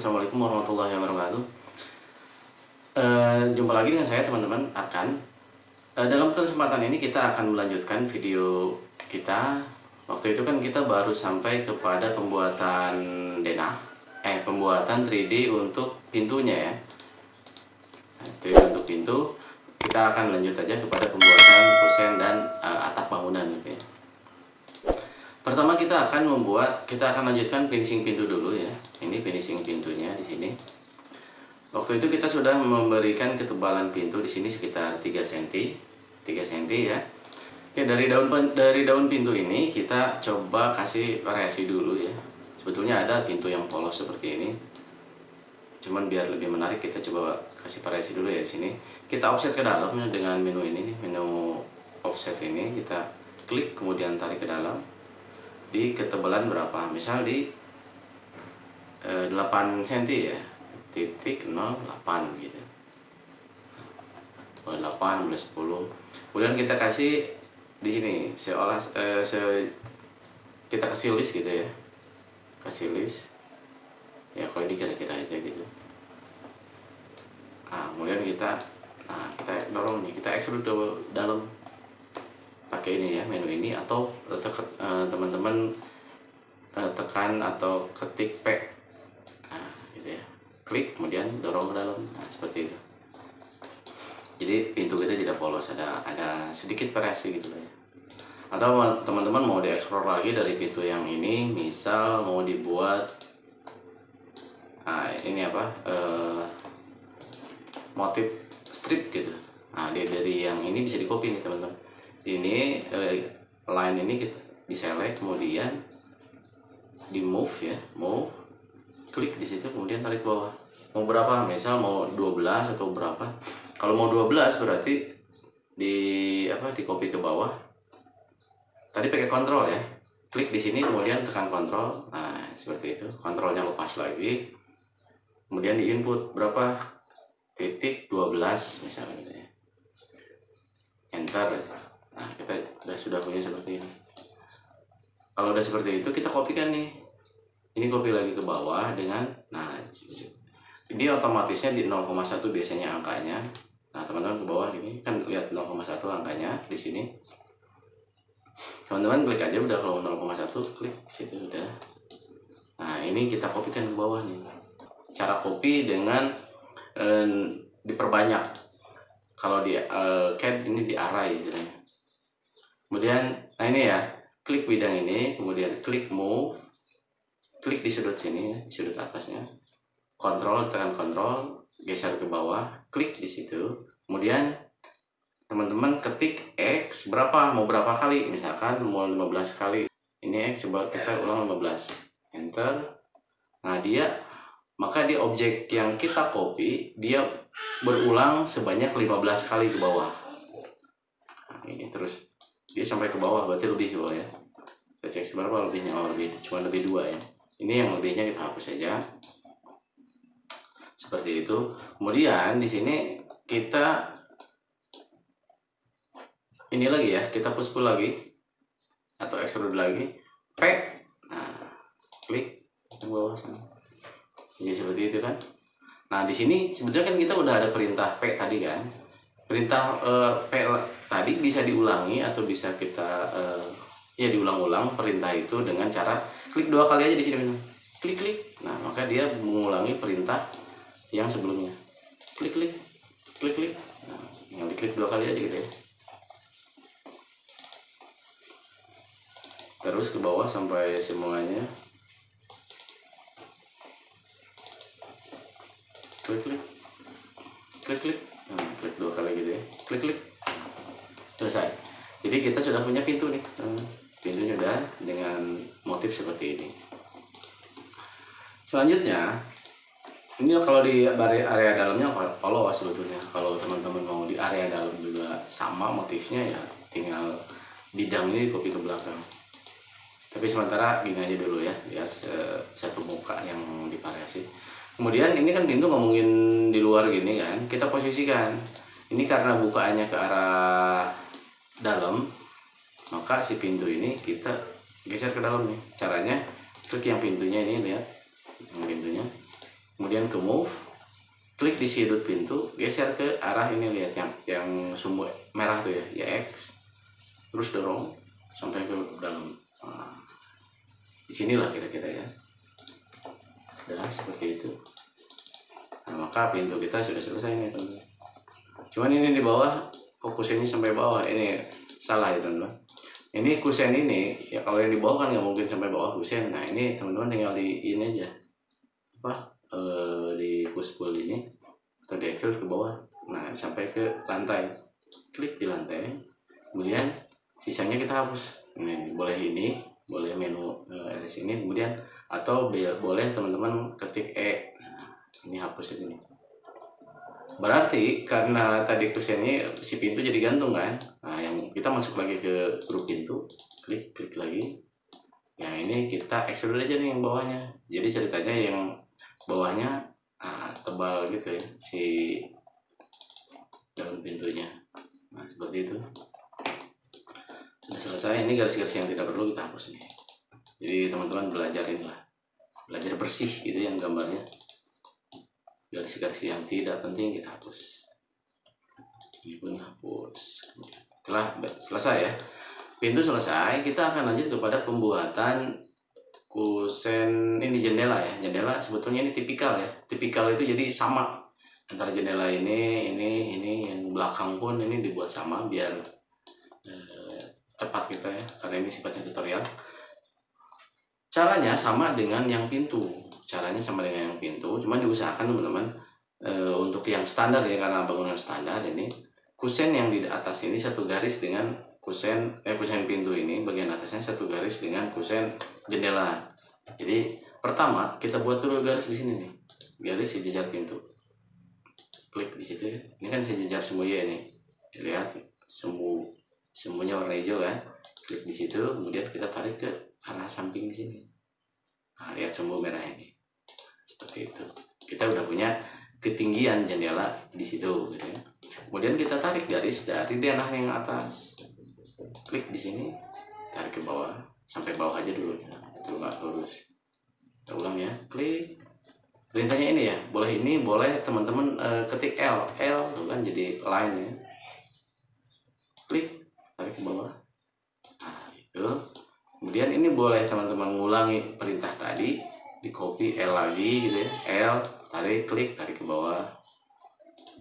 Assalamualaikum warahmatullahi wabarakatuh. Jumpa lagi dengan saya teman-teman Arkan. Dalam kesempatan ini kita akan melanjutkan video kita. Waktu itu kan kita baru sampai kepada pembuatan pembuatan 3D untuk pintunya ya. 3D untuk pintu. Kita akan lanjut aja kepada pembuatan kusen dan atap bangunan gitu ya. Pertama kita akan lanjutkan finishing pintu dulu ya. Ini finishing pintunya di sini. Waktu itu kita sudah memberikan ketebalan pintu di sini sekitar 3 cm ya. Oke, dari daun pintu ini kita coba kasih variasi dulu ya. Sebetulnya ada pintu yang polos seperti ini. Cuman biar lebih menarik kita coba kasih variasi dulu ya di sini. Kita offset ke dalam dengan menu ini, menu offset ini kita klik kemudian tarik ke dalam. Di ketebalan berapa, misal di 8 cm ya, titik 08 gitu, 8 10. Kemudian kita kasih di sini kita kasih list gitu ya, kasih list ya, kalau ini kira-kira aja gitu. Nah kemudian kita dorong nih, kita extrude ke dalam pakai ini ya, menu ini, atau teman-teman tekan atau ketik P, nah gitu ya, klik kemudian dorong ke dalam, nah seperti itu. Jadi pintu kita tidak polos, ada sedikit variasi gitu ya. Atau teman-teman mau dieksplor lagi dari pintu yang ini, misal mau dibuat ini apa, motif strip gitu. Nah dari yang ini bisa di copy nih teman-teman. Ini line ini kita di-select, kemudian di move ya, move, klik di situ, kemudian tarik bawah. Mau berapa? Misal mau 12 atau berapa. Kalau mau 12 berarti di copy ke bawah. Tadi pakai kontrol ya. Klik di sini kemudian tekan kontrol. Nah, seperti itu. Kontrolnya lepas lagi. Kemudian di input berapa? Titik 12 misalnya gitu ya. Enter. Nah, kita sudah punya seperti ini. Kalau udah seperti itu kita kopikan nih. Ini copy lagi ke bawah dengan, nah ini otomatisnya di 0,1 biasanya angkanya. Nah teman-teman ke bawah ini kan lihat 0,1 angkanya di sini. Teman-teman klik aja udah, kalau 0,1 klik situ udah. Nah ini kita kopikan ke bawah nih. Cara copy dengan diperbanyak. Kalau di CAD ini di array gitu. Kemudian nah ini ya, klik bidang ini, kemudian klik move, klik di sudut sini, di sudut atasnya, kontrol, tekan kontrol, geser ke bawah, klik di situ, kemudian teman-teman ketik X berapa, mau berapa kali, misalkan mau 15 kali, ini X coba kita ulang 15, enter. Nah maka di objek yang kita copy dia berulang sebanyak 15 kali ke bawah. Nah, ini terus dia sampai ke bawah, berarti lebih ke bawah ya. Kita cek seberapa lebihnya, cuma lebih 2 ya. Ini yang lebihnya kita hapus saja. Seperti itu. Kemudian di sini kita ini lagi ya, kita push pull lagi atau extrude lagi. P. Nah, klik ke bawah sana. Jadi seperti itu kan. Nah, di sini sebetulnya kan kita udah ada perintah P tadi kan. Perintah P tadi bisa diulangi atau bisa kita diulang-ulang perintah itu dengan cara klik 2 kali aja di sini. Klik. Nah, maka dia mengulangi perintah yang sebelumnya. Klik. Nah, yang diklik 2 kali aja gitu ya. Terus ke bawah sampai semuanya. Klik. Nah, klik 2 kali gitu ya. Klik. Selesai. Jadi kita sudah punya pintu nih. Pintunya udah dengan motif seperti ini. Selanjutnya, ini kalau di area dalamnya polos sebetulnya. Kalau teman-teman mau di area dalam juga sama motifnya ya, tinggal bidang ini copy ke belakang. Tapi sementara gini aja dulu ya, biar satu muka yang divariasi. Kemudian ini kan pintu ngomongin di luar gini kan, kita posisikan. Ini karena bukaannya ke arah dalam, maka si pintu ini kita geser ke dalam nih. Caranya klik yang pintunya ini, lihat yang pintunya, kemudian ke move, klik di sudut pintu, geser ke arah ini, lihat yang sumbu merah tuh ya X, terus dorong sampai ke dalam. Nah, di sinilah kira-kira ya. Udah seperti itu. Nah, maka pintu kita sudah selesai nih teman-teman. Cuman ini di bawah, fokusnya sampai bawah, ini salah ya teman-teman. Ini kusen ini ya, kalau yang di bawah kan nggak mungkin sampai bawah kusen. Nah ini teman-teman tinggal di ini aja, di push pull ini atau di extrude ke bawah. Nah sampai ke lantai, klik di lantai, kemudian sisanya kita hapus. Ini boleh menu LS ini, kemudian atau boleh teman-teman ketik E. Nah, ini hapus ini. Berarti karena tadi kusennya si pintu jadi gantung kan. Nah yang kita masuk lagi ke grup pintu, klik lagi. Yang ini kita extrude aja nih yang bawahnya. Jadi ceritanya yang bawahnya tebal gitu ya, si daun pintunya. Nah seperti itu. Sudah selesai. Ini garis-garis yang tidak perlu kita hapus nih. Jadi teman-teman belajar bersih gitu yang gambarnya. Garis-garis yang tidak penting kita hapus. Ini pun hapus. Setelah selesai ya, pintu selesai, kita akan lanjut kepada pembuatan kusen ini jendela ya. Jendela sebetulnya ini tipikal ya. Tipikal itu jadi sama antara jendela ini yang belakang pun ini dibuat sama biar cepat kita ya, karena ini sifatnya tutorial. Caranya sama dengan yang pintu. Cuman diusahakan teman-teman untuk yang standar ya, karena bangunan standar ini kusen yang di atas ini satu garis dengan kusen pintu ini, bagian atasnya satu garis dengan kusen jendela. Jadi pertama kita buat dulu garis di sini nih, garis sejajar pintu. Klik di situ. Ini kan sejajar sumbu ya nih. Lihat sumbunya warna hijau kan. Klik di situ, kemudian kita tarik ke arah samping di sini. Nah, lihat sumbu merah ini. Seperti itu. Kita udah punya ketinggian jendela di situ gitu ya. Kemudian kita tarik garis dari denah yang atas. Klik di sini, tarik ke bawah sampai bawah aja dulu ya. Itu nggak lurus. Kita ulang ya. Klik. Perintahnya ini ya. Boleh teman-teman ketik L tuh kan jadi line ya. Klik, tarik ke bawah. Nah, itu. Kemudian ini boleh teman-teman ngulangi perintah tadi, di copy L lagi gitu ya, L, tarik ke bawah,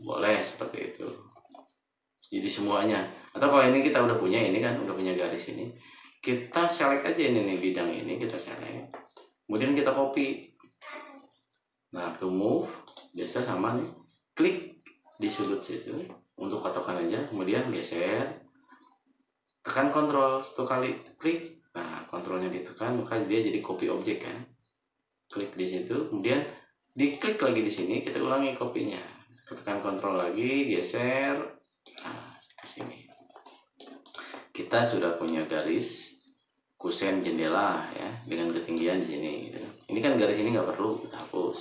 boleh seperti itu. Jadi semuanya. Atau kalau ini kita udah punya garis ini, kita select aja ini nih, bidang ini kita select, kemudian kita copy. Nah ke move biasa sama nih, klik di sudut situ untuk patokan aja, kemudian geser, tekan kontrol satu kali, klik. Nah kontrolnya ditekan maka dia jadi copy objek kan. Klik di situ, kemudian diklik lagi di sini, kita ulangi kopinya. Tekan kontrol lagi, geser. Nah, ke sini. Kita sudah punya garis kusen jendela ya, dengan ketinggian di sini gitu. Ini kan garis ini nggak perlu, kita hapus.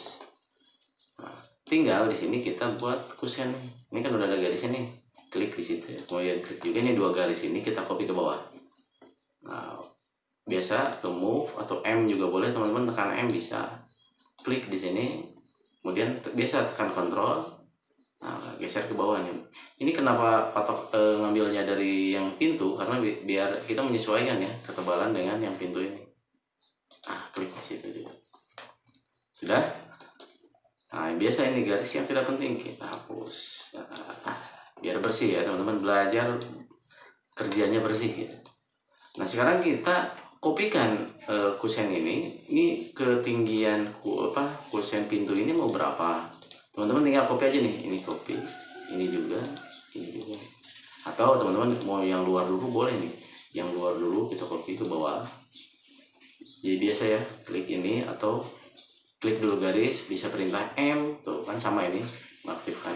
Nah, tinggal di sini kita buat kusen. Ini kan udah ada garis ini. Klik di situ. Kemudian klik juga ini dua garis ini, kita copy ke bawah. Nah, biasa ke move atau M juga boleh teman-teman, tekan M bisa. Klik di sini, kemudian biasa tekan kontrol. Nah, geser ke bawah nih. Ini kenapa patok ngambilnya dari yang pintu, karena biar kita menyesuaikan ya ketebalan dengan yang pintu ini. Nah, klik di situ juga. Sudah. Nah, biasa ini garis yang tidak penting kita hapus. Biar bersih ya teman-teman, belajar kerjanya bersih gitu. Nah, sekarang kita kopikan kusen ini ketinggian kusen pintu ini mau berapa, teman-teman tinggal copy aja nih, ini copy, ini juga, atau teman-teman mau yang luar dulu boleh nih, yang luar dulu kita copy ke bawah. Jadi biasa ya, klik ini atau klik dulu garis, bisa perintah M tuh kan sama ini mengaktifkan.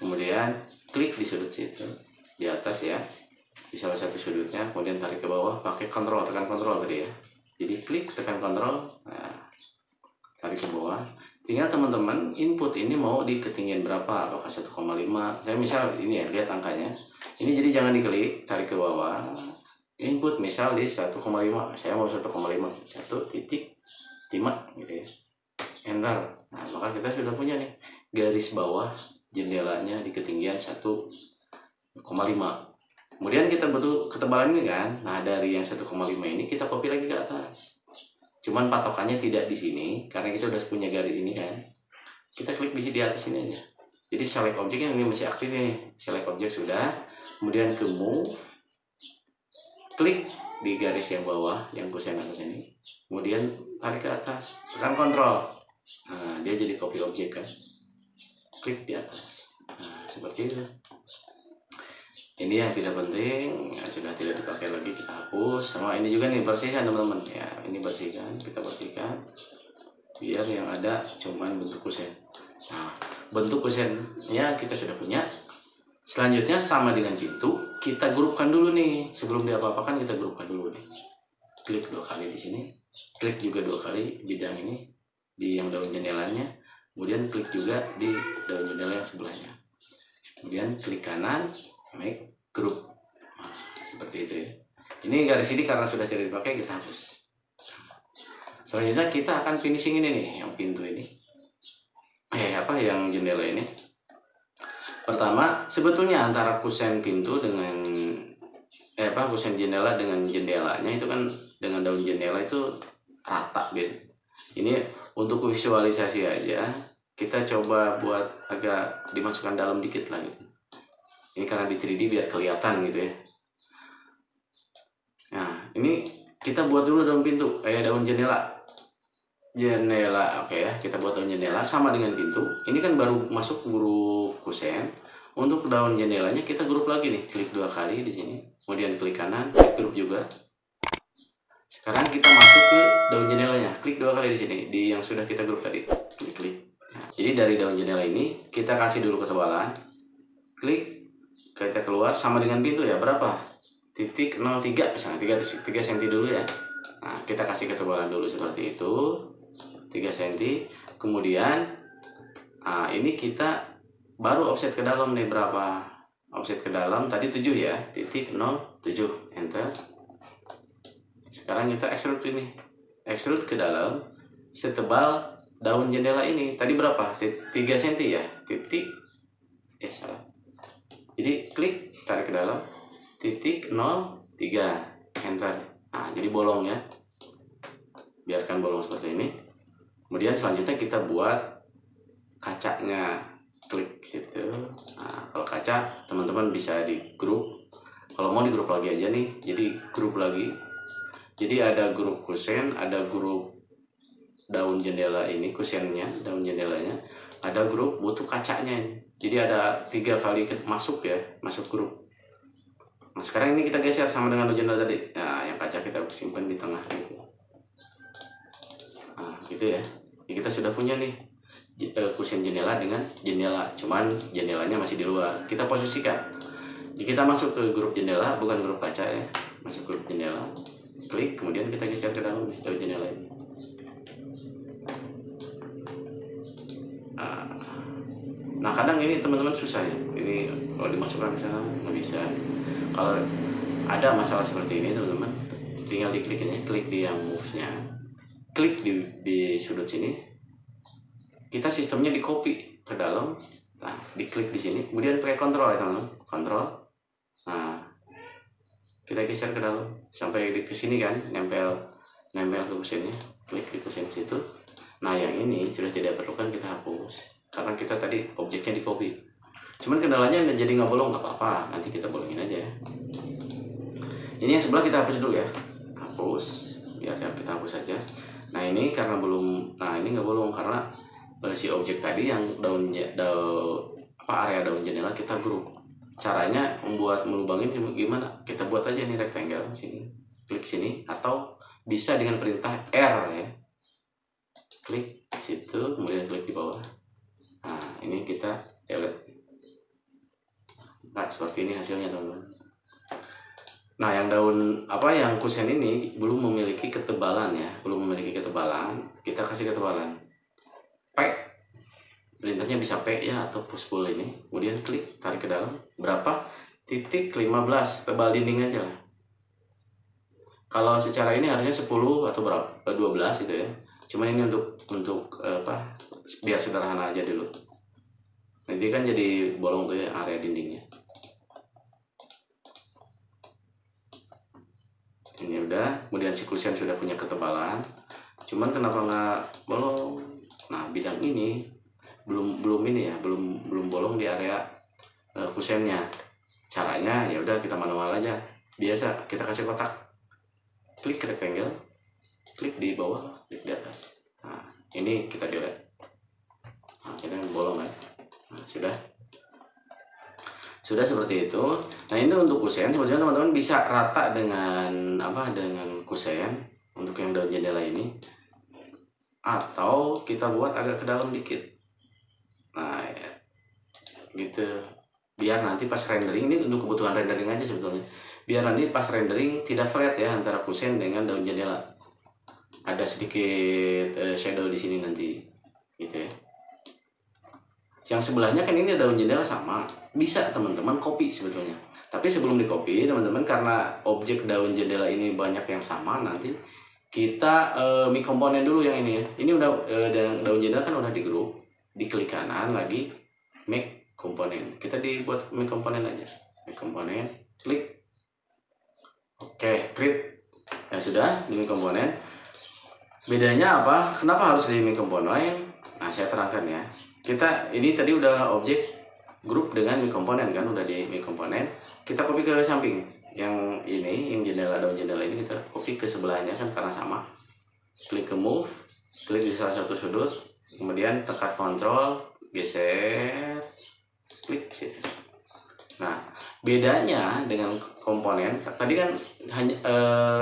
Kemudian klik di sudut situ di atas ya, di salah satu sudutnya, kemudian tarik ke bawah pakai kontrol, tekan kontrol tadi ya. Jadi klik, tekan kontrol, nah, tarik ke bawah. Tinggal teman-teman input ini mau di ketinggian berapa, apakah 1,5. Saya misal ini ya, lihat angkanya. Ini jadi jangan diklik, tarik ke bawah. Input misal di 1,5, saya mau 1,5, 1,5 gitu ya. Enter. Nah, maka kita sudah punya nih garis bawah jendelanya di ketinggian 1,5. Kemudian kita butuh ketebalan ini kan. Nah, dari yang 1,5 ini kita copy lagi ke atas. Cuman patokannya tidak di sini karena kita udah punya garis ini kan. Kita klik di atas ini aja. Jadi select object yang ini masih aktif nih. Select object sudah. Kemudian ke move. Klik di garis yang bawah yang kusen atas ini. Kemudian tarik ke atas. Tekan kontrol. Nah, dia jadi copy object kan. Klik di atas. Nah, seperti itu. Ini yang tidak penting, ya sudah tidak dipakai lagi, kita hapus. Sama ini juga nih, bersihkan teman-teman ya. Ini bersihkan, kita bersihkan biar yang ada cuman bentuk kusen. Nah, bentuk kusennya kita sudah punya. Selanjutnya sama dengan pintu, kita grupkan dulu nih. Sebelum diapa-apakan kita grupkan dulu nih. Klik 2 kali di sini, klik juga 2 kali bidang ini di yang daun jendelanya. Kemudian klik juga di daun jendela yang sebelahnya. Kemudian klik kanan, make group. Nah, seperti itu ya. Ini garis ini karena sudah tidak dipakai, kita hapus. Selanjutnya kita akan finishing ini nih, yang pintu ini. Yang jendela ini. Pertama, sebetulnya antara kusen pintu dengan kusen jendela dengan jendelanya itu kan dengan daun jendela itu rata gitu. Ini untuk visualisasi aja, kita coba buat agak dimasukkan dalam dikit lah gitu. Ini karena di 3D biar kelihatan gitu ya. Nah, ini kita buat dulu daun pintu, daun jendela. Oke ya, kita buat daun jendela sama dengan pintu. Ini kan baru masuk grup kusen. Untuk daun jendelanya kita grup lagi nih, klik 2 kali di sini. Kemudian klik kanan, klik grup juga. Sekarang kita masuk ke daun jendelanya, klik 2 kali di sini, di yang sudah kita grup tadi. Klik. Nah, jadi dari daun jendela ini kita kasih dulu ketebalan. Klik. Kita keluar sama dengan pintu ya, berapa? 0,03 misalnya, 3 cm dulu ya. Nah, kita kasih ketebalan dulu seperti itu, 3 cm. Kemudian ini kita baru offset ke dalam nih, berapa? Offset ke dalam tadi 7 ya, 0,07, enter. Sekarang kita extrude ini, extrude ke dalam setebal daun jendela ini. Tadi berapa? 3 cm ya, salah. Jadi klik, tarik ke dalam, 0,03, enter. Nah, jadi bolong ya. Biarkan bolong seperti ini. Kemudian selanjutnya kita buat kacanya, klik situ. Nah, kalau kaca teman-teman bisa di grup. Kalau mau di grup lagi aja nih, jadi grup lagi. Jadi ada grup kusen, ada grup daun jendela ini, kusennya, daun jendelanya. Ada grup butuh kacanya. Jadi ada 3 kali masuk ya, masuk grup. Nah, sekarang ini kita geser sama dengan daun jendela tadi. Nah, yang kaca kita simpan di tengah gitu. Nah, gitu ya. Jadi kita sudah punya nih kusen jendela dengan jendela, cuman jendelanya masih di luar. Kita posisikan. Jadi kita masuk ke grup jendela, bukan grup kaca ya. Masuk grup jendela. Klik, kemudian kita geser ke dalam daun jendela ini. Nah, kadang ini teman-teman susah ya. Ini kalau dimasukkan ke sana nggak bisa. Kalau ada masalah seperti ini teman-teman, tinggal diklik ini, klik di yang move-nya, klik di sudut sini. Kita sistemnya di copy ke dalam. Nah, diklik di sini, kemudian pakai kontrol ya teman-teman, kontrol. Nah, kita geser ke dalam sampai ke sini kan, nempel ke kusennya, klik di kusen situ. Nah, yang ini sudah tidak perlukan kita hapus karena kita tadi objeknya di copy. Cuman kendalanya jadi nggak bolong, nggak apa-apa, nanti kita bolongin aja ya. Ini yang sebelah kita hapus dulu ya, hapus, biar kita hapus saja. Nah, ini karena belum, nah ini nggak bolong karena si objek tadi yang area daun jendela kita grup. Caranya membuat melubangin gimana? Kita buat aja nih rectangle sini, klik sini, atau bisa dengan perintah R ya. Klik situ, kemudian klik di bawah. Nah, ini kita delete. Nah, seperti ini hasilnya teman-teman. Nah, yang daun yang kusen ini belum memiliki ketebalan ya, belum memiliki ketebalan. Kita kasih ketebalan P. Perintahnya bisa P ya, atau push pull ini. Kemudian klik, tarik ke dalam. Berapa? 0,15, tebal dinding aja lah. Kalau secara ini harusnya 10 atau berapa? 12 gitu ya. Cuman ini untuk apa, biar sederhana aja dulu. Nanti kan jadi bolong tuh ya area dindingnya. Ini udah, kemudian si kusen sudah punya ketebalan. Cuman kenapa nggak bolong? Nah, bidang ini belum ini ya, belum bolong di area kusennya. Caranya ya udah kita manual aja. Biasa kita kasih kotak. Klik rectangle, klik di bawah, klik di atas. Nah, ini kita delete. Nah, ini bolong kan. Nah, sudah seperti itu. Nah, ini untuk kusen sebetulnya teman-teman bisa rata dengan apa, dengan kusen untuk yang daun jendela ini, atau kita buat agak ke dalam dikit. Nah ya, gitu, biar nanti pas rendering, ini untuk kebutuhan rendering aja sebetulnya, biar nanti pas rendering tidak flat ya antara kusen dengan daun jendela, ada sedikit shadow di sini nanti gitu ya. Yang sebelahnya kan ini daun jendela sama, bisa teman-teman copy sebetulnya. Tapi sebelum di copy teman-teman, karena objek daun jendela ini banyak yang sama, nanti kita make komponen dulu yang ini ya. Ini udah daun jendela kan udah di grup, diklik kanan lagi make komponen. Kita dibuat make komponen aja. Make komponen, klik. Oke, create. Ya sudah, di make komponen. Bedanya apa? Kenapa harus di make komponen? Nah, saya terangkan ya. Kita ini tadi udah objek grup dengan make komponen kan, udah di make komponen. Kita copy ke samping. Yang ini, yang jendela, daun jendela ini kita copy ke sebelahnya kan karena sama. Klik ke move, klik di salah satu sudut, kemudian tekan kontrol, geser, klik situ. Nah, bedanya dengan komponen tadi kan hanya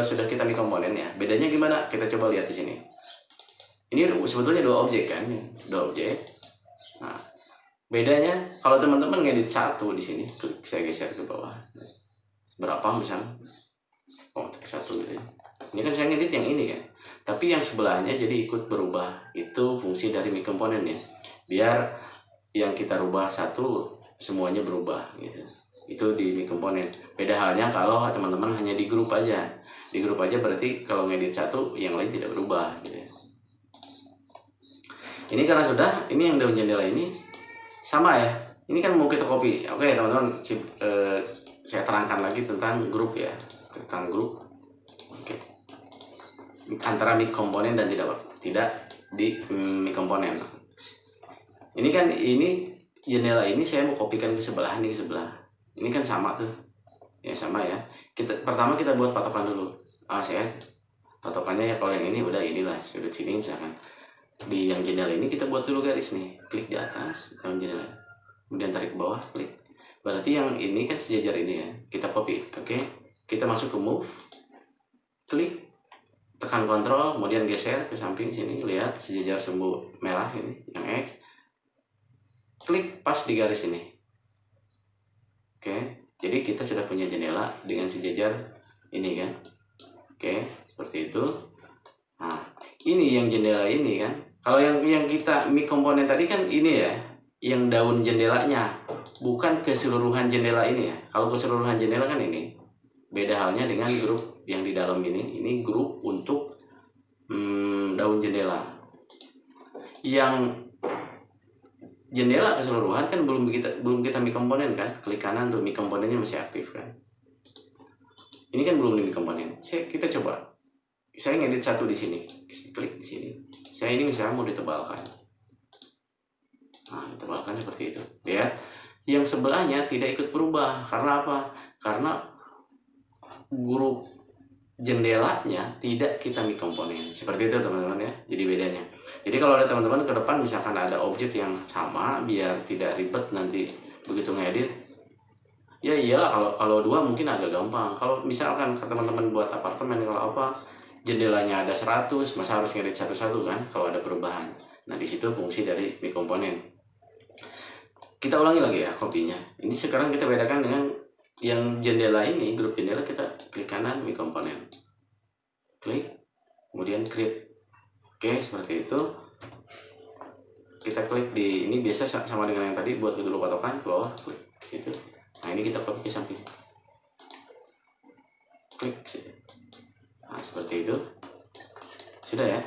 sudah kita make komponen ya. Bedanya gimana? Kita coba lihat di sini. Ini sebetulnya dua objek kan, dua objek. Nah, bedanya kalau teman-teman ngedit satu di sini, klik, saya geser ke bawah. Berapa misalnya? Oh, satu gitu. Ini kan saya ngedit yang ini kan. Tapi yang sebelahnya jadi ikut berubah. Itu fungsi dari make komponen ya. Biar yang kita rubah satu semuanya berubah gitu. Itu di make komponen. Beda halnya kalau teman-teman hanya di grup aja. Di grup aja berarti kalau ngedit satu yang lain tidak berubah gitu. Ini karena sudah, ini yang daun jendela ini sama ya. Ini kan mau kita copy. Oke teman-teman, saya terangkan lagi tentang grup ya, tentang grup. Oke, antara make komponen dan tidak di make komponen. Ini kan ini jendela ini saya mau kopikan ke sebelah, ini ke sebelah. Ini kan sama tuh, ya sama ya. Pertama kita buat patokan dulu. Saya patokannya ya kalau yang ini udah inilah sudut sini misalkan. Di yang jendela ini kita buat dulu garis nih, klik di atas daun jendela, kemudian tarik ke bawah, klik. Berarti yang ini kan sejajar ini ya, kita copy. Oke, kita masuk ke move, klik, tekan kontrol, kemudian geser ke samping sini, lihat sejajar sumbu merah ini yang X, klik pas di garis ini. Oke, jadi kita sudah punya jendela dengan sejajar ini kan. Oke, seperti itu. Nah, ini yang jendela ini kan. Kalau yang kita make komponen tadi kan ini ya, yang daun jendelanya, bukan keseluruhan jendela ini ya. Kalau keseluruhan jendela kan ini. Beda halnya dengan grup yang di dalam ini. Ini grup untuk daun jendela. Yang jendela keseluruhan kan belum kita make komponen kan. Klik kanan tuh, make komponennya masih aktif kan. Ini kan belum di make komponen. Kita coba. Saya ngedit satu di sini. Klik di sini. Saya ini misalnya mau ditebalkan. Nah, ditebalkan seperti itu. Lihat, yang sebelahnya tidak ikut berubah. Karena apa? Karena grup jendelanya tidak kita make komponen. Seperti itu teman-teman ya. Jadi bedanya. Jadi kalau ada teman-teman ke depan misalkan ada objek yang sama, biar tidak ribet nanti begitu ngedit. Ya iyalah, kalau dua mungkin agak gampang. Kalau misalkan ke teman-teman buat apartemen, kalau apa, jendelanya ada 100, masa harus ngedit satu-satu kan kalau ada perubahan. Nah, di situ fungsi dari make komponen. Kita ulangi lagi ya kopinya. Ini sekarang kita bedakan dengan yang jendela ini, grup jendela kita klik kanan make komponen. Klik, kemudian create. Oke, seperti itu. Kita klik di ini, biasa sama dengan yang tadi, buat dulu patokan ke bawah, klik situ. Nah, ini kita copy ke samping. Klik situ. Nah, seperti itu. Sudah ya.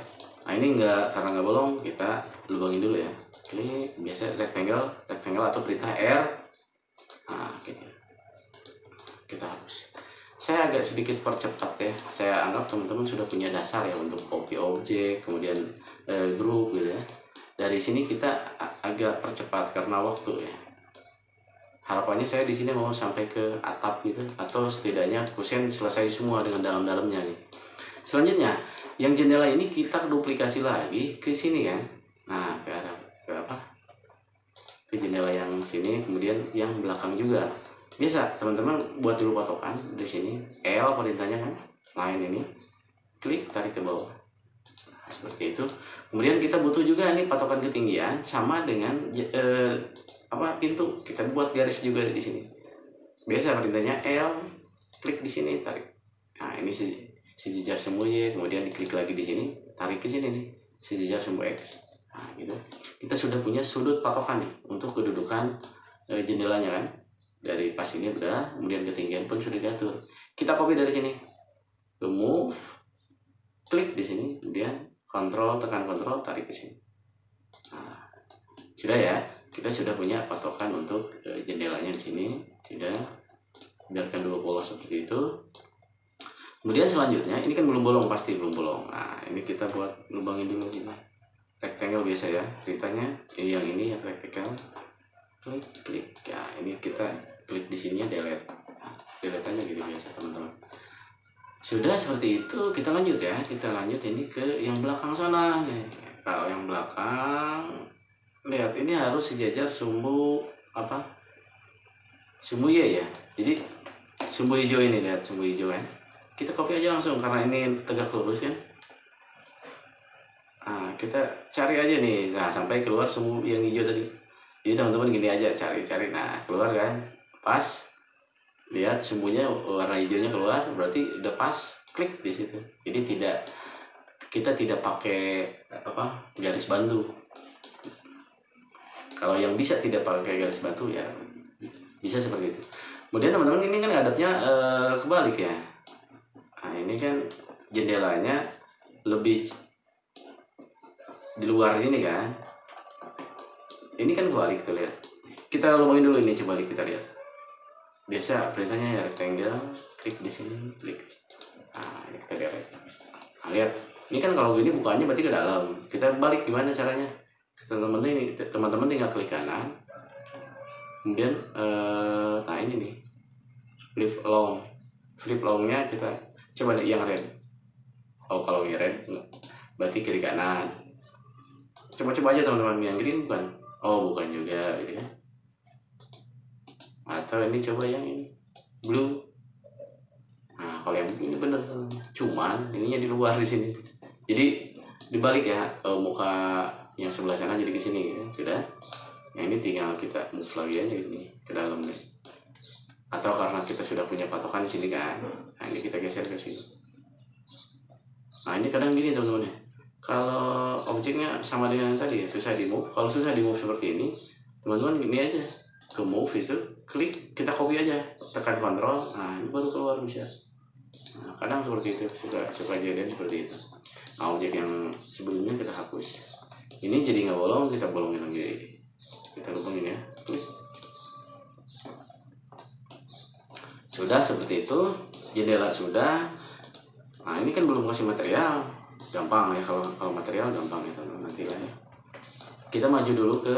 Nah ini enggak, karena nggak bolong kita lubangin dulu ya. Klik, biasa rectangle atau perintah R. Nah gitu, kita hapus. Saya agak sedikit percepat ya, saya anggap teman-teman sudah punya dasar ya untuk copy objek, kemudian grup gitu ya. Dari sini kita agak percepat karena waktu ya. Harapannya saya di sini mau sampai ke atap gitu, atau setidaknya kusen selesai semua dengan dalam-dalamnya nih. Selanjutnya, yang jendela ini kita duplikasi lagi ke sini kan. Nah, ke arah ke jendela yang sini, kemudian yang belakang juga. Biasa teman-teman buat dulu patokan di sini. L perintahnya kan, line ini. Klik, tarik ke bawah. Nah, seperti itu. Kemudian kita butuh juga nih patokan ketinggian sama dengan pintu. Kita buat garis juga di sini. Biasa perintahnya L, klik di sini, tarik. Nah, ini sejajar sumbu Y, kemudian diklik lagi di sini, tarik ke sini nih, sejajar sumbu X. Nah, gitu. Kita sudah punya sudut patokan nih untuk kedudukan jendelanya kan. Dari pas ini udah, kemudian ketinggian pun sudah diatur. Kita copy dari sini. Ke move, klik di sini, kemudian tekan kontrol, tarik ke sini. Nah, sudah ya. Kita sudah punya patokan untuk jendelanya di sini. Sudah. Biarkan dulu polos seperti itu. Kemudian selanjutnya, ini kan belum bolong, pasti belum bolong. Nah, ini kita buat lubangin dulu ini. Rectangle biasa ya, ceritanya yang ini ya rectangle. Klik. Ya, ini kita klik di sininya delete. Nah, delete aja gitu biasa teman-teman. Sudah seperti itu, kita lanjut ya. Kita lanjut ini ke yang belakang sana. Nih, kalau yang belakang, lihat ini harus sejajar sumbu sumbu Y ya. Jadi sumbu hijau ini, lihat sumbu hijau kan. Kita copy aja langsung karena ini tegak lurus kan. Nah, kita cari aja nih. Nah, sampai keluar sumbu yang hijau tadi. Jadi teman-teman gini aja, cari. Nah, keluar kan. Pas. Lihat sumbunya warna hijaunya keluar, berarti udah pas. Klik di situ. Jadi kita tidak pakai garis bantu. Kalau yang bisa tidak pakai garis bantu ya bisa seperti itu. Kemudian teman-teman ini kan ngadepnya kebalik ya. Nah, ini kan jendelanya lebih di luar sini kan. Ini kan kebalik tuh, lihat. Kita lubangin dulu ini, coba kita lihat. Biasa perintahnya ya rectangle, klik di sini, klik. Nah, ini kita lihat. Nah, lihat. Ini kan kalau gini bukannya berarti ke dalam. Kita balik gimana caranya? Teman-teman tinggal klik kanan. Kemudian nah ini nih. Flip longnya kita coba yang red. Oh, kalau yang red berarti kiri kanan. Coba aja teman-teman, yang green bukan. Oh, bukan juga gitu kan. Atau ini coba yang ini blue. Nah, kalau yang ini bener teman-teman. Cuman ininya di luar di sini. Jadi dibalik ya, muka yang sebelah sana jadi ke sini ya. Sudah. Yang ini tinggal kita move lagi aja ke sini, ke dalam nih. Atau karena kita sudah punya patokan di sini kan. Nah, ini kita geser ke sini. Nah, ini kadang gini teman-teman ya. Kalau objeknya sama dengan yang tadi ya, susah di move. Kalau susah di move seperti ini, teman-teman gini aja. Ke move itu, klik, kita copy aja. Tekan kontrol, nah ini baru keluar bisa. Nah, kadang seperti itu, suka jadian seperti itu. Nah, objek yang sebelumnya kita hapus. Ini jadi nggak bolong, kita bolongin lagi. Kita lubangin ya, klik. Sudah seperti itu, jendela sudah. Nah, ini kan belum kasih material, gampang ya, kalau material gampang ya teman-teman, nanti lah ya. Kita maju dulu ke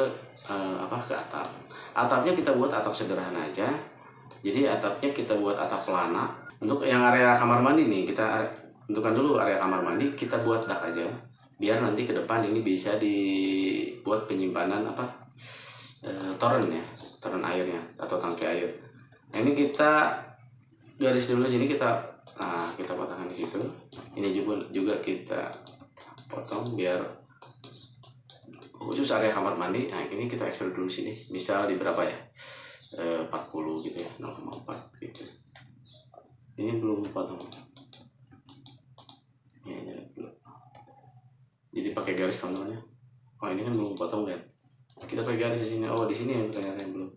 ke atap. Atapnya kita buat atap sederhana aja. Jadi atapnya kita buat atap pelana. Untuk yang area kamar mandi nih, kita tentukan dulu area kamar mandi, kita buat dak aja. Biar nanti ke depan ini bisa dibuat penyimpanan toren ya, toren airnya atau tangki air. Nah, ini kita garis dulu sini, kita potongkan di situ. Ini juga kita potong biar khusus area kamar mandi. Nah, ini kita ekstrude dulu sini. Misal di berapa ya? 40 gitu ya, 0,4 gitu. Ini belum potong. Ya, belum. Jadi pakai garis teman-teman ya. Oh, ini kan belum potong ya. Kita pakai garis di sini. Oh, di sini yang ternyata yang belum.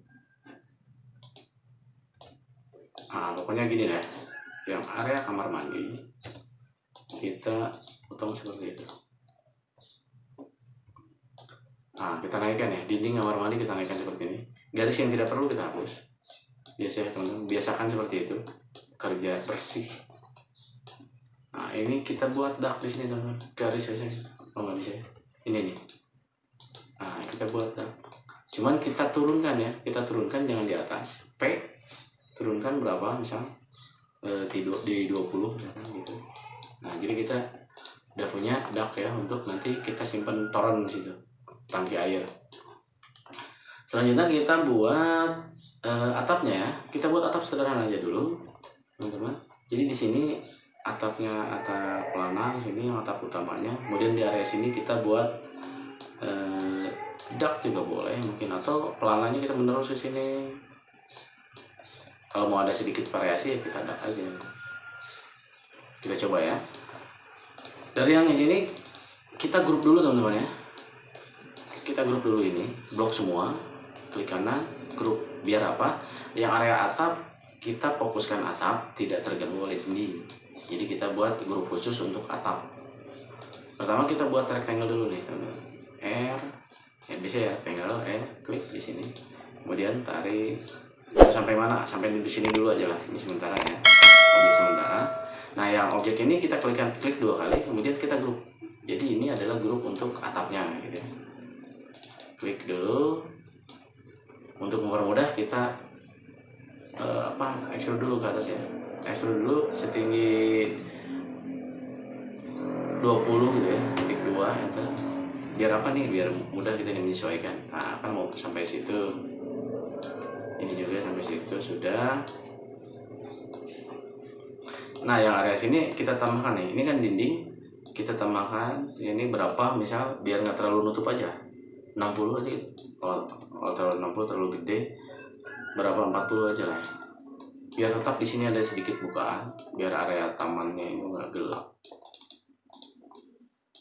Nah, pokoknya gini deh. Yang area kamar mandi kita potong seperti itu. Nah, kita naikkan ya, dinding kamar mandi kita naikkan seperti ini. Garis yang tidak perlu kita hapus. Biasa ya teman-teman, biasakan seperti itu. Kerja bersih. Nah, ini kita buat dak di sini teman-teman. Garis saja. Oh, nggak bisa ya. Ini nih. Nah, kita buat dak. Cuman kita turunkan ya, kita turunkan jangan di atas. P turunkan berapa misal di 20 misalkan gitu. Nah, jadi kita udah punya dak ya untuk nanti kita simpan toren di situ. Tangki air. Selanjutnya kita buat atapnya ya. Kita buat atap sederhana aja dulu, teman-teman. Jadi di sini atapnya atap pelana, di sini yang atap utamanya. Kemudian di area sini kita buat dak juga boleh mungkin, atau pelananya kita menerus ke sini. Kalau mau ada sedikit variasi ya kita dak aja. Kita coba ya. Dari yang ini kita grup dulu teman-teman ya. Kita grup dulu ini, blok semua, klik kanan, grup. Biar apa? Yang area atap kita fokuskan atap, tidak terganggu oleh dinding. Jadi kita buat grup khusus untuk atap. Pertama kita buat rectangle dulu nih teman-teman. R, ya bisa ya rectangle, klik di sini. Kemudian tarik sampai mana? Sampai di sini dulu aja lah. Ini sementara ya, objek sementara. Nah yang objek ini kita klik 2 kali, kemudian kita grup. Jadi ini adalah grup untuk atapnya gitu ya. Klik dulu. Untuk mempermudah kita extrude dulu ke atas ya. Extrude dulu setinggi 20 gitu ya, titik 2 enter. Biar apa nih? Biar mudah kita menyesuaikan. Nah, kan mau sampai situ. Ini juga sampai situ sudah. Nah, yang area sini kita tambahkan nih. Ini kan dinding. Kita tambahkan ini berapa misal biar nggak terlalu nutup aja. 60 aja gitu. Kalau terlalu 60 terlalu gede, berapa 40 aja lah ya. Biar tetap di sini ada sedikit bukaan, biar area tamannya itu nggak gelap.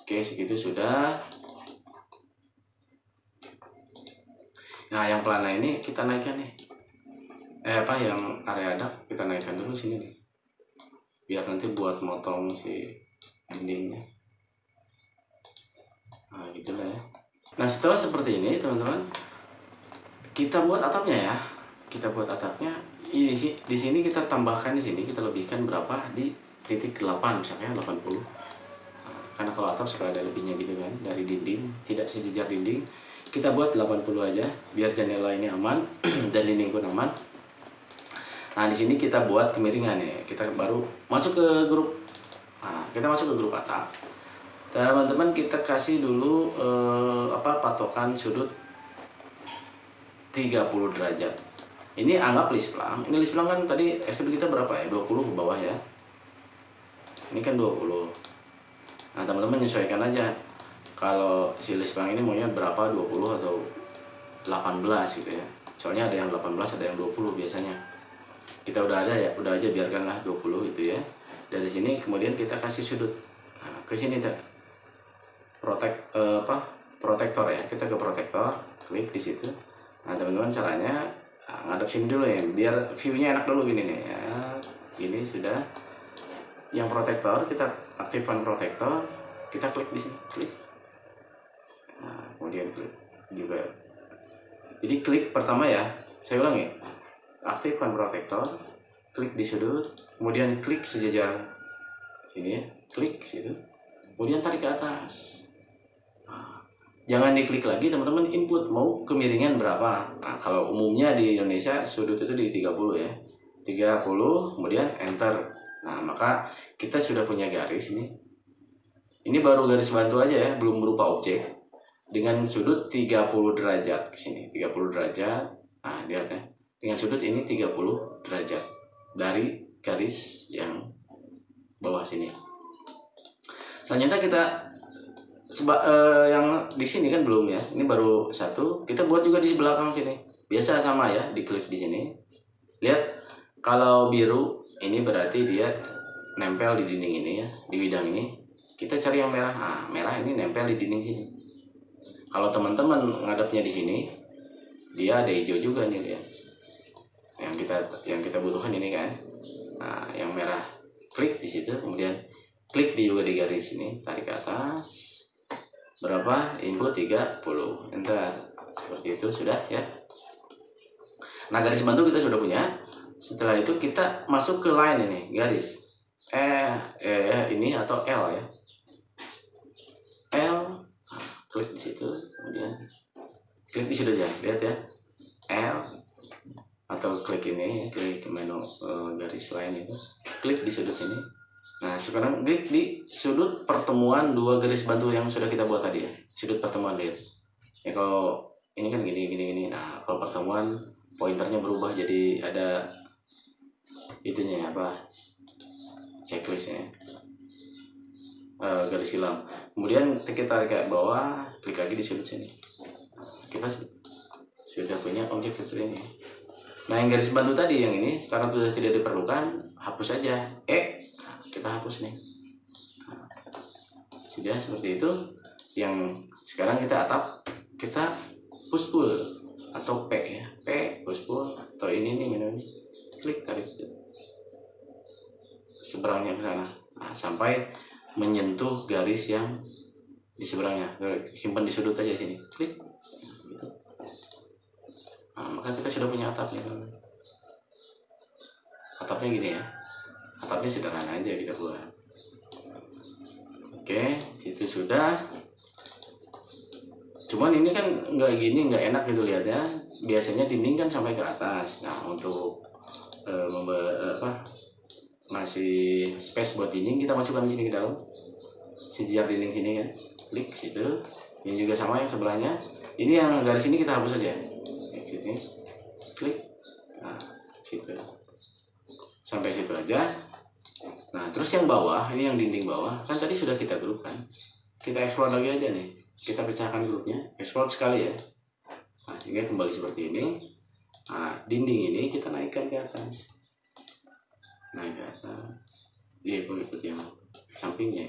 Oke, segitu sudah. Nah, yang pelana ini kita naikkan nih. Yang area dak kita naikkan dulu sini nih. Biar nanti buat motong si dindingnya. Nah, gitulah ya. Nah, setelah seperti ini teman-teman, kita buat atapnya ya. Kita buat atapnya. Ini sih di sini kita tambahkan, di sini kita lebihkan berapa di titik 8 misalnya 80. Nah, karena kalau atap suka ada lebihnya gitu kan dari dinding, tidak sejajar dinding. Kita buat 80 aja biar jendela ini aman dan dinding pun aman. Nah, di sini kita buat kemiringan ya. Kita baru masuk ke grup. Nah, kita masuk ke grup atap. Teman-teman kita kasih dulu patokan sudut 30 derajat. Ini anggap lisplang. Ini lisplang kan tadi extrude kita berapa ya? 20 ke bawah ya. Ini kan 20. Nah, teman-teman menyesuaikan aja. Kalau si lisplang ini maunya berapa? 20 atau 18 gitu ya. Soalnya ada yang 18, ada yang 20 biasanya. Kita udah ada ya, udah aja biarkanlah 20 gitu ya. Dari sini kemudian kita kasih sudut. Nah, ke sini protektor ya. Kita ke protektor, klik di situ. Nah, teman-teman caranya ngadep sini dulu ya, biar view-nya enak dulu gini nih ya. Ini sudah. Yang protektor kita aktifkan protektor, kita klik di sini, klik. Nah, kemudian klik juga. Jadi klik pertama ya, saya ulangi. Aktifkan protektor, klik di sudut, kemudian klik sejajar sini ya, klik situ. Kemudian tarik ke atas. Jangan diklik lagi teman-teman, input mau kemiringan berapa. Nah, kalau umumnya di Indonesia sudut itu di 30 ya. 30 kemudian enter. Nah, maka kita sudah punya garis ini. Ini baru garis bantu aja ya, belum berupa objek. Dengan sudut 30 derajat ke sini, 30 derajat. Nah, lihat ya. Dengan sudut ini 30 derajat dari garis yang bawah sini. Selanjutnya kita yang di sini kan belum ya, ini baru satu. Kita buat juga di belakang sini. Biasa sama ya, diklik di sini. Lihat kalau biru ini berarti dia nempel di dinding ini ya, di bidang ini. Kita cari yang merah. Nah, merah ini nempel di dinding sini. Kalau teman-teman ngadepnya di sini, dia ada hijau juga nih lihat. Yang kita butuhkan ini kan. Nah, yang merah klik di situ, kemudian klik juga di garis ini, tarik ke atas. berapa? Input 30. Enter. Seperti itu sudah ya. Nah, garis bantu kita sudah punya. Setelah itu kita masuk ke line ini, garis ini atau L ya. L, klik di situ, kemudian klik di situ aja, lihat ya. L atau klik ini, klik menu garis line itu, klik di sudut sini. Nah, sekarang klik di sudut pertemuan dua garis bantu yang sudah kita buat tadi ya. Sudut pertemuan, lihat. Ya kalau ini kan gini. Nah, kalau pertemuan pointernya berubah jadi ada itunya apa? Checklistnya. Garis hilang. Kemudian kita tarik ke bawah, klik lagi di sudut sini. Kita sudah punya objek seperti ini. Nah, yang garis bantu tadi yang ini karena sudah tidak diperlukan, hapus saja. Kita hapus nih. Sudah seperti itu. Yang sekarang kita atap, kita push pull atau P ya. P push pull atau ini nih menu ini. Klik tarik seberangnya ke sana. Nah, sampai menyentuh garis yang di seberangnya. Simpan di sudut aja sini. Klik. Gitu. Nah, maka kita sudah punya atap nih. Atapnya gini ya. Atapnya sederhana aja kita buat. Oke, situ sudah. Cuman ini kan nggak gini, nggak enak gitu lihatnya. Biasanya dinding kan sampai ke atas. Nah, untuk masih space buat dinding, kita masukkan di sini ke dalam. Sejajar dinding sini kan. Klik situ. Ini juga sama yang sebelahnya. Ini yang garis ini kita hapus aja. Sini. Klik. Nah, situ. Sampai situ aja. Nah, terus yang bawah, ini yang dinding bawah, kan tadi sudah kita grup kan. Kita explore lagi aja nih. Kita pecahkan grupnya, explore sekali ya. Nah, sehingga kembali seperti ini. Nah, dinding ini kita naikkan ke atas. Naik ke atas. Dia ikut yang sampingnya.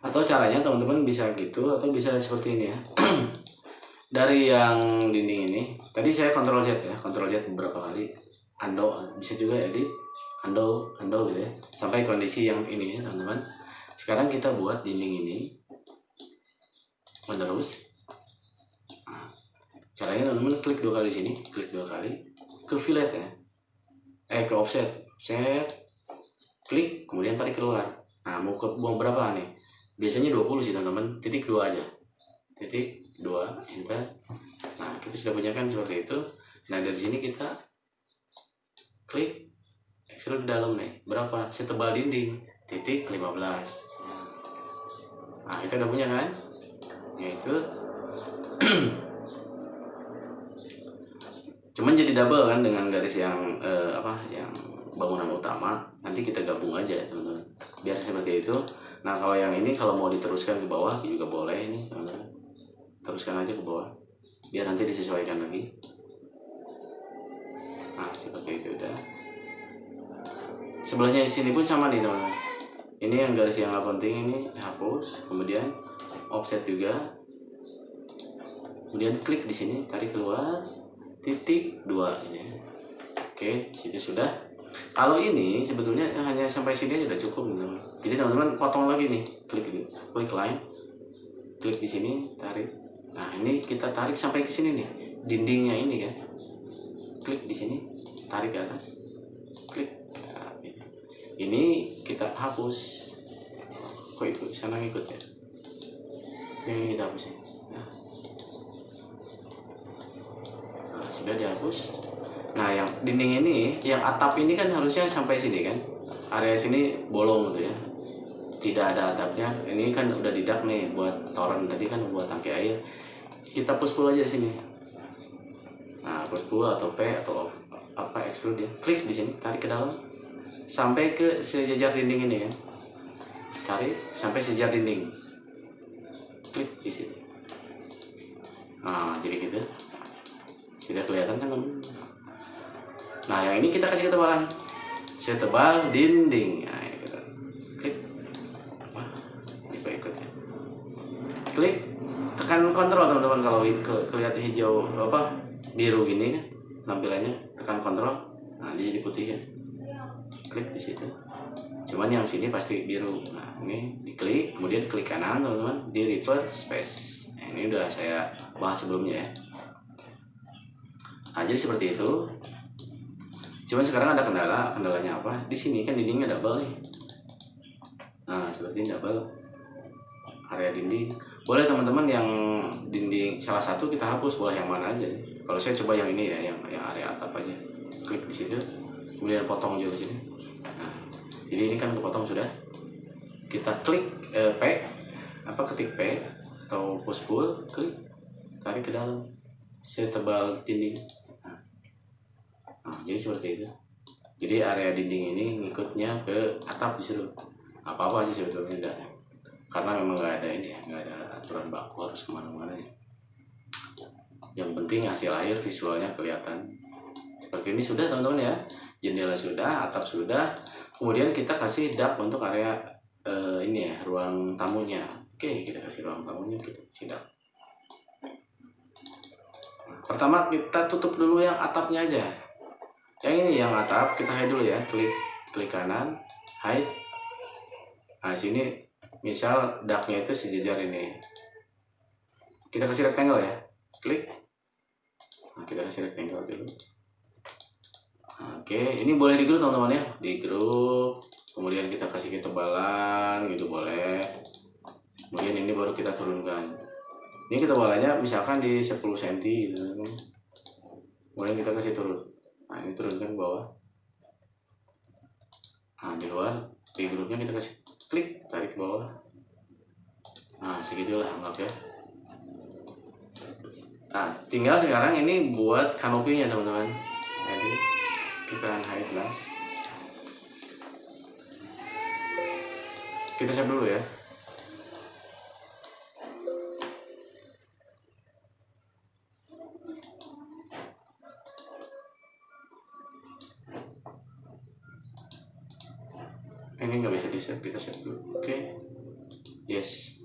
Atau caranya teman-teman bisa gitu, atau bisa seperti ini ya. Dari yang dinding ini, tadi saya Ctrl Z ya, Ctrl Z beberapa kali. Undo, bisa juga edit, undo gitu ya, sampai kondisi yang ini ya teman-teman. Sekarang kita buat dinding ini menerus. Nah, caranya teman-teman klik 2 kali di sini, klik 2 kali ke fillet ya, ke offset, klik kemudian tarik keluar. Nah, mau berapa nih? Biasanya 20 sih teman-teman, titik 2 aja, titik 2 enter. Nah, kita sudah punya kan seperti itu. Nah, dari sini kita klik extrude di dalam nih, berapa? Setebal dinding, titik 15. Nah, kita udah punya kan? Yaitu cuman jadi double kan dengan garis yang yang bangunan utama. Nanti kita gabung aja teman-teman, biar seperti itu. Nah, kalau yang ini kalau mau diteruskan ke bawah juga boleh ini teman-teman, teruskan aja ke bawah biar nanti disesuaikan lagi. Nah, seperti itu udah. Sebelahnya di sini pun sama nih teman-teman. Ini yang garis yang nggak penting ini hapus, kemudian offset juga, kemudian klik di sini, tarik keluar, titik 2 ini. Oke, situ sudah. Kalau ini sebetulnya hanya sampai sini aja udah cukup teman-teman. Jadi teman-teman potong lagi nih, klik line, klik di sini, tarik. Nah, ini kita tarik sampai ke sini nih, dindingnya ini kan. Klik di sini, tarik ke atas, klik. Nah, ini kita hapus. Kok ikut sana ikut ya? Ini kita hapus ya. Nah, sudah dihapus. Nah, yang dinding ini, yang atap ini kan harusnya sampai sini kan. Area sini bolong gitu ya. Tidak ada atapnya. Ini kan udah didak nih buat toren tadi kan, buat tangki air. Kita push pull aja sini. Nah, push pull atau P atau apa extrude ya. Klik di sini, tarik ke dalam sampai ke sejajar dinding ini kan. Tarik sampai sejajar dinding. Klik di sini. Nah, jadi gitu. Sudah kelihatan kan teman? Nah, yang ini kita kasih ketebalan setebal dinding. Nah, ini kita klik. Wah, ikut ya. Klik, tekan kontrol teman-teman. Kalau kelihatan hijau biru gini kan tampilannya, tekan kontrol. Nah, dia jadi putih kan. Klik di situ. Cuman cuman yang sini pasti biru. Nah ini diklik, kemudian klik kanan teman-teman, di reverse space. Nah, ini udah saya bahas sebelumnya ya. Nah jadi seperti itu. Cuman sekarang ada kendalanya apa? Di sini kan dindingnya double nih. Nah seperti ini double area dinding. Boleh teman-teman yang dinding salah satu kita hapus, boleh yang mana aja nih. Kalau saya coba yang ini ya, yang area atap aja. Klik di situ, kemudian potong juga di sini. Nah, jadi ini kan kepotong sudah. Kita klik P, ketik P atau push pull, klik, tarik ke dalam, setebal dinding. Nah, jadi seperti itu. Jadi area dinding ini ngikutnya ke atap disuruh. Apa-apa sih sebetulnya enggak. Karena memang nggak ada ini ya, nggak ada aturan baku harus kemana-mana ya. Yang penting hasil akhir visualnya kelihatan seperti ini. Sudah teman-teman ya, jendela sudah, atap sudah, kemudian kita kasih dak untuk area ini ya, ruang tamunya. Oke, kita kasih ruang tamunya, kita kasih dak. Pertama kita tutup dulu yang atapnya aja. Yang ini yang atap kita hide dulu ya, klik kanan, hide. Nah sini misal daknya itu sejajar ini, kita kasih rectangle ya, klik. Nah, kita kasih rectangle dulu. Oke, ini boleh di grup teman-teman ya, di grup. Kemudian kita kasih ketebalan gitu boleh. Kemudian ini baru kita turunkan. Ini ketebalannya misalkan di 10 cm gitu. Kemudian kita kasih turun. Nah ini turunkan ke bawah. Nah di luar, di grupnya kita kasih klik, tarik ke bawah. Nah segitulah anggap ya. Nah tinggal sekarang ini buat kanopinya teman-teman. Jadi kita hide last. Kita save dulu ya. Ini nggak bisa di save, kita save dulu. Oke. Yes.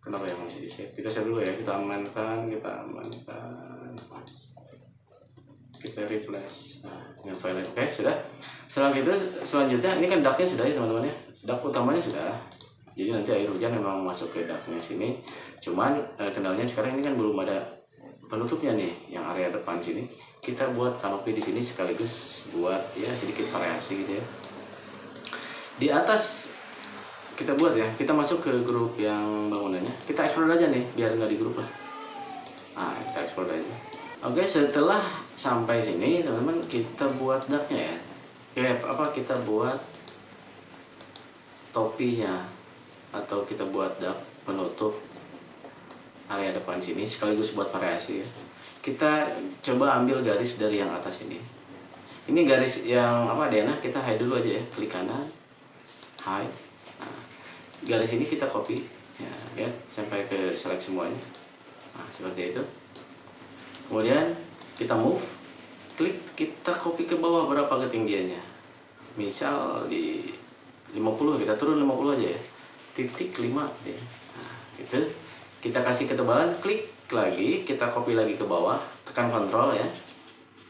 Kenapa yang masih di save? Kita save dulu ya, kita amankan, kita replace. Nah, dengan file. Oke, sudah. Selanjutnya ini kan daknya sudah ya teman-teman ya. Dak utamanya sudah. Jadi nanti air hujan memang masuk ke daknya sini. Cuman kendalanya sekarang ini kan belum ada penutupnya nih, yang area depan sini. Kita buat kanopi di sini sekaligus buat ya sedikit variasi gitu ya. Di atas kita buat ya, kita masuk ke grup yang bangunannya. Kita explore aja nih, biar nggak di grup lah. Nah, kita explore aja. Oke, setelah sampai sini teman-teman, kita buat daknya ya. Kita buat topinya atau kita buat dak penutup area depan sini sekaligus buat variasi ya. Kita coba ambil garis dari yang atas ini. Ini garis yang Dena, kita hide dulu aja ya, klik kanan, hide. Nah, garis ini kita copy ya, lihat sampai ke select semuanya. Nah, seperti itu. Kemudian kita move, klik, kita copy ke bawah berapa ketinggiannya. Misal di 50, kita turun 50 aja ya. Titik 5 ya. Nah, gitu. Kita kasih ketebalan, klik lagi, kita copy lagi ke bawah, tekan Ctrl ya,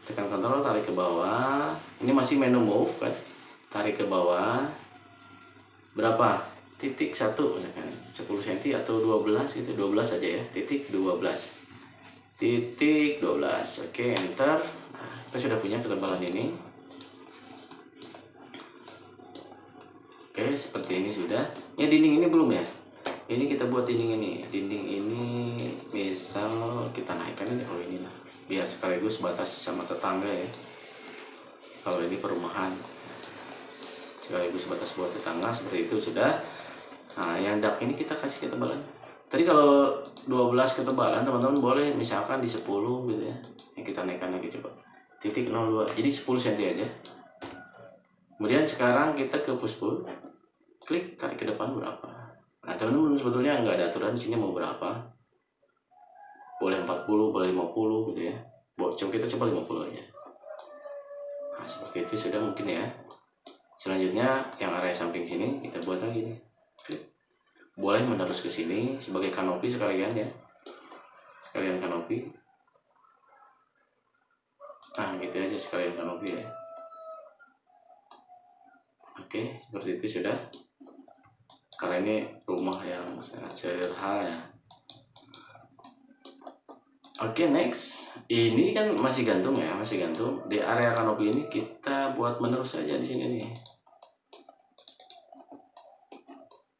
tekan Ctrl, tarik ke bawah. Ini masih menu move kan, tarik ke bawah berapa, titik 1 kan, 10 cm atau 12 gitu, 12 aja ya, titik 12. Oke, enter. Nah, kita sudah punya ketebalan ini. Oke, seperti ini sudah ya. Dinding ini belum ya, ini kita buat dinding ini misal kita naikkan ini, kalau ini lah, biar sekaligus batas sama tetangga ya. Kalau ini perumahan, sekaligus batas buat tetangga, seperti itu sudah. Nah yang dak ini kita kasih ketebalan. Tadi kalau 12 ketebalan teman-teman boleh misalkan di 10 gitu ya. Yang kita naikkan lagi coba, titik 02, jadi 10 cm aja. Kemudian sekarang kita ke push pull, klik, tarik ke depan berapa. Nah teman-teman sebetulnya nggak ada aturan di sini mau berapa, boleh 40, boleh 50 gitu ya. Coba kita coba 50 aja. Nah seperti itu sudah mungkin ya. Selanjutnya yang area samping sini kita buat lagi nih. Klik. Boleh menerus ke sini sebagai kanopi sekalian ya, sekalian kanopi. Nah gitu aja sekalian kanopi ya. Oke, seperti itu sudah. Karena ini rumah yang sangat sederhana ya. Oke, next. Ini kan masih gantung ya, masih gantung. Di area kanopi ini kita buat menerus saja di sini nih.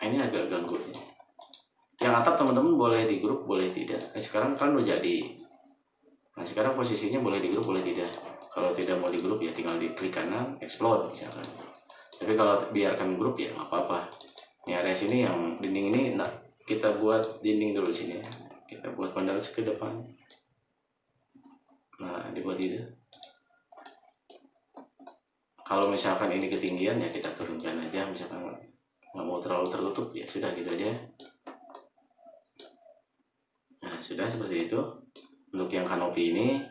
Ini agak ganggu ya. Yang atap teman-teman boleh di grup, boleh tidak. Sekarang kan udah jadi. Nah, sekarang posisinya boleh di grup, boleh tidak. Kalau tidak mau di grup ya tinggal diklik kanan, explode misalkan. Tapi kalau biarkan grup ya nggak apa-apa. Ini area sini yang dinding ini, nah kita buat dinding dulu sini ya. Kita buat penerus ke depan. Nah dibuat itu. Kalau misalkan ini ketinggian ya kita turunkan aja, misalkan nggak mau terlalu tertutup ya sudah gitu aja. Nah sudah seperti itu. Untuk yang kanopi ini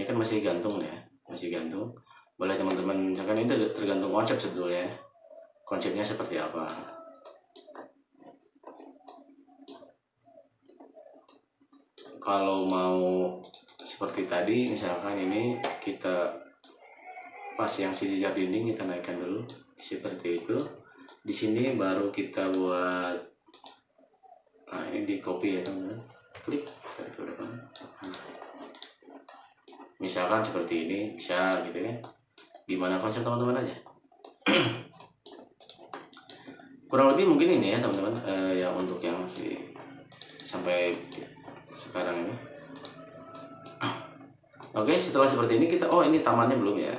kan masih gantung ya, masih gantung. Boleh teman-teman, misalkan ini tergantung konsep sebetulnya, konsepnya seperti apa. Kalau mau seperti tadi, misalkan ini kita pas yang sisi dinding kita naikkan dulu seperti itu. Di sini baru kita buat, nah ini di copy ya teman-teman, klik ke depan. Misalkan seperti ini bisa gitu kan. Gimana konsep teman-teman aja. Kurang lebih mungkin ini ya teman-teman, yang untuk yang masih sampai sekarang ini. Oke, setelah seperti ini kita, ini tamannya belum ya,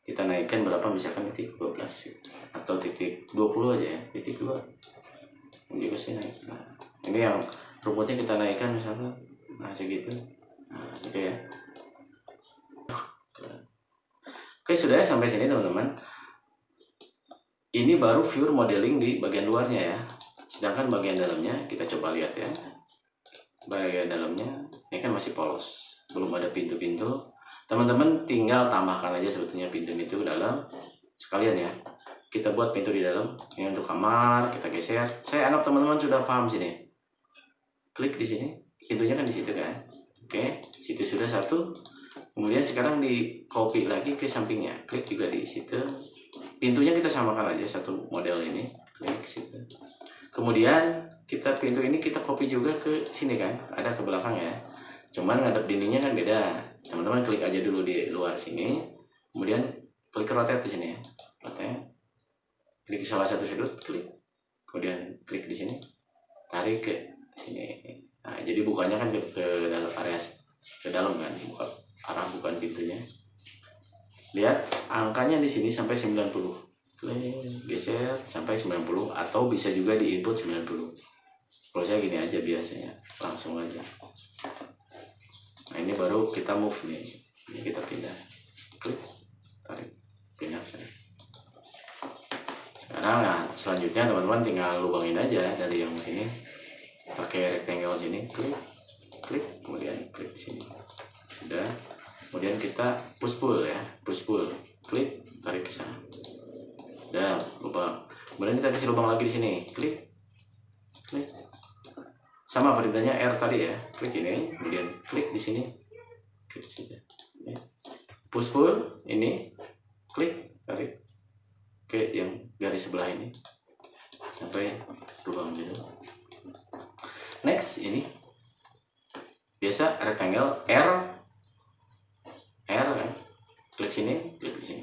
kita naikkan berapa, misalkan titik 12 atau titik 20 aja ya, titik 2 ini juga sih naik. Nah, ini yang rumputnya kita naikkan misalkan, nah segitu, nah gitu ya. Oke, sudah ya sampai sini teman-teman. Ini baru view modeling di bagian luarnya ya, sedangkan bagian dalamnya kita coba lihat ya. Bagian dalamnya ini kan masih polos, belum ada pintu-pintu. Teman-teman tinggal tambahkan aja sebetulnya pintu-pintu ke dalam sekalian ya. Kita buat pintu di dalam. Ini untuk kamar, kita geser. Saya anggap teman-teman sudah paham sini. Klik di sini, pintunya kan di situ kan. Oke, situ sudah satu. Kemudian sekarang di copy lagi ke sampingnya. Klik juga di situ. Pintunya kita samakan aja satu model ini. Klik situ. Kemudian kita pintu ini kita copy juga ke sini kan, ada ke belakang ya. Cuman ngadep dindingnya kan beda. Teman-teman klik aja dulu di luar sini, kemudian klik rotate di sini ya, rotate. Klik salah satu sudut, klik, kemudian klik di sini, tarik ke sini. Nah, jadi bukanya kan ke dalam area, ke dalam kan, buka arah bukan pintunya. Lihat angkanya di sini sampai 90. Geser sampai 90 atau bisa juga di input 90. Kalau saya gini aja biasanya, langsung aja. Nah ini baru kita move nih, ini kita pindah, klik, tarik, pindah sana. Sekarang nah selanjutnya teman-teman tinggal lubangin aja dari yang sini, pakai rectangle sini, klik, klik, kemudian klik di sini, sudah. Kemudian kita push pull ya, push pull, klik, tarik ke sana. Dan lubang. Kemudian kita kasih lubang lagi di sini, klik, klik. Sama perintahnya R tadi ya, klik ini, kemudian klik di sini, klik saja. Ya. Push pull ini, klik, tarik ke yang garis sebelah ini sampai lubang gitu. Next ini biasa rectangle R kan, klik sini, klik di sini.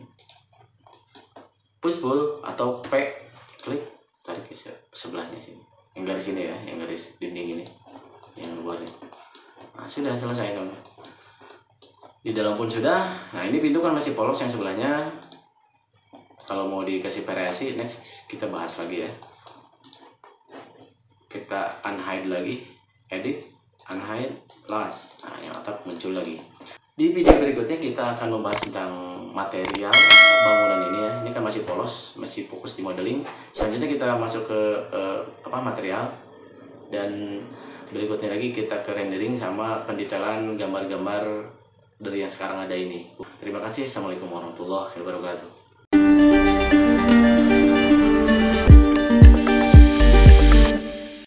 Push pull atau P, klik, tarik ke sebelahnya sini. Yang garis ini ya, yang garis dinding ini, yang luarnya. Nah sudah selesai teman. Di dalam pun sudah. Nah ini pintu kan masih polos yang sebelahnya. Kalau mau dikasih variasi, next kita bahas lagi ya. Kita unhide lagi, edit, unhide, last. Nah yang atap muncul lagi. Di video berikutnya kita akan membahas tentang material bangunan ini ya. Ini kan masih polos, masih fokus di modeling. Selanjutnya kita masuk ke material, dan berikutnya lagi kita ke rendering sama pendetailan gambar-gambar dari yang sekarang ada ini. Terima kasih. Assalamualaikum warahmatullahi wabarakatuh.